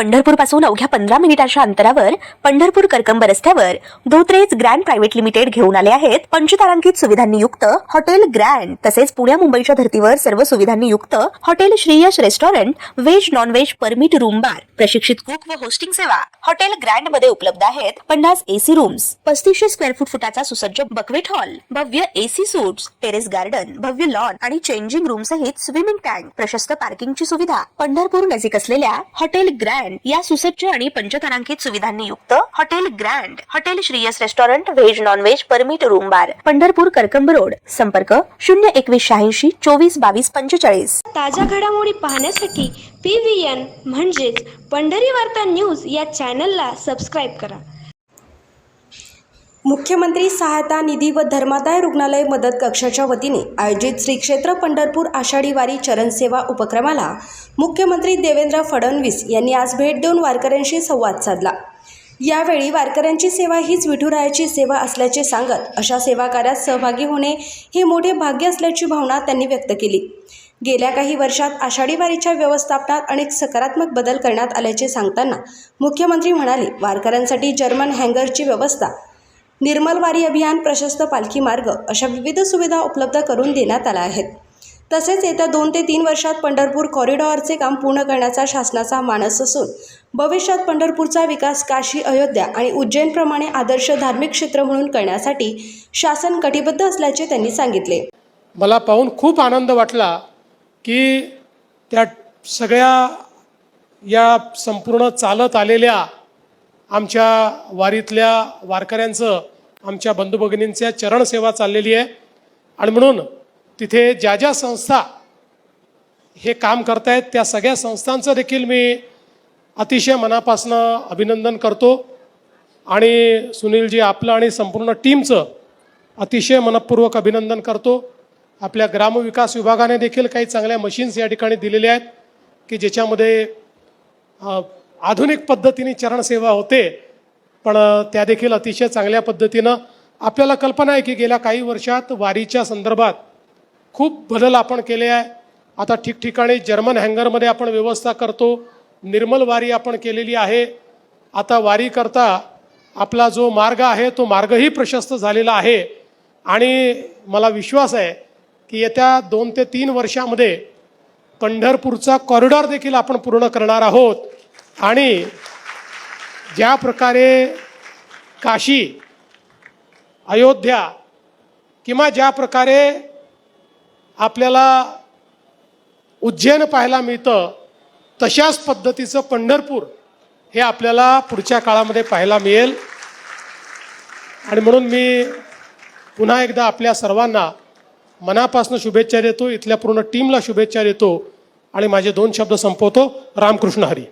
पंढरपूर पासून अवघ्या 15 मिनिटांच्या अंतरावर पंढरपूर करकंब रस्त्यावर धोत्रेज ग्रँड प्रायव्हेट लिमिटेड घेऊन आले आहेत पंचतारांकित सुविधांनी युक्त हॉटेल ग्रँड। तसेच पुण्या मुंबईच्या धर्तीवर सर्व सुविधांनी युक्त hotel Shriyash restaurant, veg non veg permit room bar, प्रशिक्षित कुक व होस्टिंग सेवा हॉटेल ग्रँड मध्ये उपलब्ध आहेत। 50 एसी रूम्स, 3500 स्क्वेअर फुटाचा सुसज्ज बकवेट हॉल, भव्य एसी सूट्स, टेरेस गार्डन, भव्य लॉन आणि चेंजिंग रूम सहित स्विमिंग टँक, प्रशस्त पार्किंगची सुविधा। पंढरपूर नजीक असलेल्या हॉटेल ग्रँड या सुसज्ज आणि पंचतारांकित सुविधांनी युक्त hotel grand, hotel Shriyas restaurant, veg non veg permit room बार, पंढरपूर करकंब रोड। संपर्क 02186 24 22 45। ताज्या घडामोडी पाहण्यासाठी PVN म्हणजेच पंढरी वार्ता न्यूज या चॅनलला सबस्क्राईब करा। मुख्यमंत्री सहायता निधी व धर्मादाय रुग्णालय मदत कक्षाच्या वतीने आयोजित श्री क्षेत्र पंढरपूर आषाढी वारी चरणसेवा उपक्रमाला मुख्यमंत्री देवेंद्र फडणवीस यांनी आज भेट देऊन वारकऱ्यांशी संवाद साधला। यावेळी वारकऱ्यांची सेवा हीच विठुरायाची सेवा असल्याचे सांगत अशा सेवा कार्यात सहभागी होणे हे मोठे भाग्य असल्याची भावना त्यांनी व्यक्त केली। गेल्या काही वर्षात आषाढी वारीच्या व्यवस्थापनात अनेक सकारात्मक बदल करण्यात आल्याचे सांगताना मुख्यमंत्री म्हणाले, वारकऱ्यांसाठी जर्मन हँगरची व्यवस्था, निर्मल वारी अभियान, प्रशस्त पालखी मार्ग अशा विविध सुविधा उपलब्ध करून देण्यात आल्या आहेत। तसेच येत्या 2 ते 3 वर्षात पंढरपूर कॉरिडॉरचे काम पूर्ण करण्याचा शासनाचा मानस असून भविष्यात पंढरपूरचा विकास काशी, अयोध्या आणि उज्जैनप्रमाणे आदर्श धार्मिक क्षेत्र म्हणून करण्यासाठी शासन कटिबद्ध असल्याचे त्यांनी सांगितले। मला पाहून खूप आनंद वाटला की त्या सगळ्या या संपूर्ण चालत आलेल्या आमच्या वारीतल्या वारकऱ्यांचं, आमच्या बंधू भगिनींच्या चरणसेवा चाललेली आहे आणि म्हणून तिथे ज्या ज्या संस्था हे काम करतायत त्या सगळ्या संस्थांचं देखील मी अतिशय मनापासनं अभिनंदन करतो आणि सुनीलजी आपलं आणि संपूर्ण टीमचं अतिशय मनपूर्वक अभिनंदन करतो। आपल्या ग्रामविकास विभागाने देखील काही चांगल्या मशीन्स या ठिकाणी दिलेल्या आहेत की ज्याच्यामध्ये आधुनिक पद्धतीने चरणसेवा होते, पण त्या देखील अतिशय चांगल्या पद्धतीनं आपल्याला कल्पना आहे की गेल्या काही वर्षात वारीच्या संदर्भात खूप बदल आपण केले आहे। आता ठिकठिकाणी जर्मन हँगरमध्ये आपण व्यवस्था करतो, निर्मल वारी आपण केलेली आहे। आता वारी करता आपला जो मार्ग आहे तो मार्गही प्रशस्त झालेला आहे आणि मला विश्वास आहे की येत्या 2 ते 3 वर्षामध्ये पंढरपूरचा कॉरिडॉर देखील आपण पूर्ण करणार आहोत आणि ज्या प्रकारे काशी, अयोध्या किंवा ज्या प्रकारे आपल्याला उज्जैन पाहायला मिळतं तशाच पद्धतीचं पंढरपूर हे आपल्याला पुढच्या काळामध्ये पाहायला मिळेल। आणि म्हणून मी पुन्हा एकदा आपल्या सर्वांना मनापासून शुभेच्छा देतो, इथल्या पूर्ण टीमला शुभेच्छा देतो आणि माझे 2 शब्द संपवतो। रामकृष्ण हरी।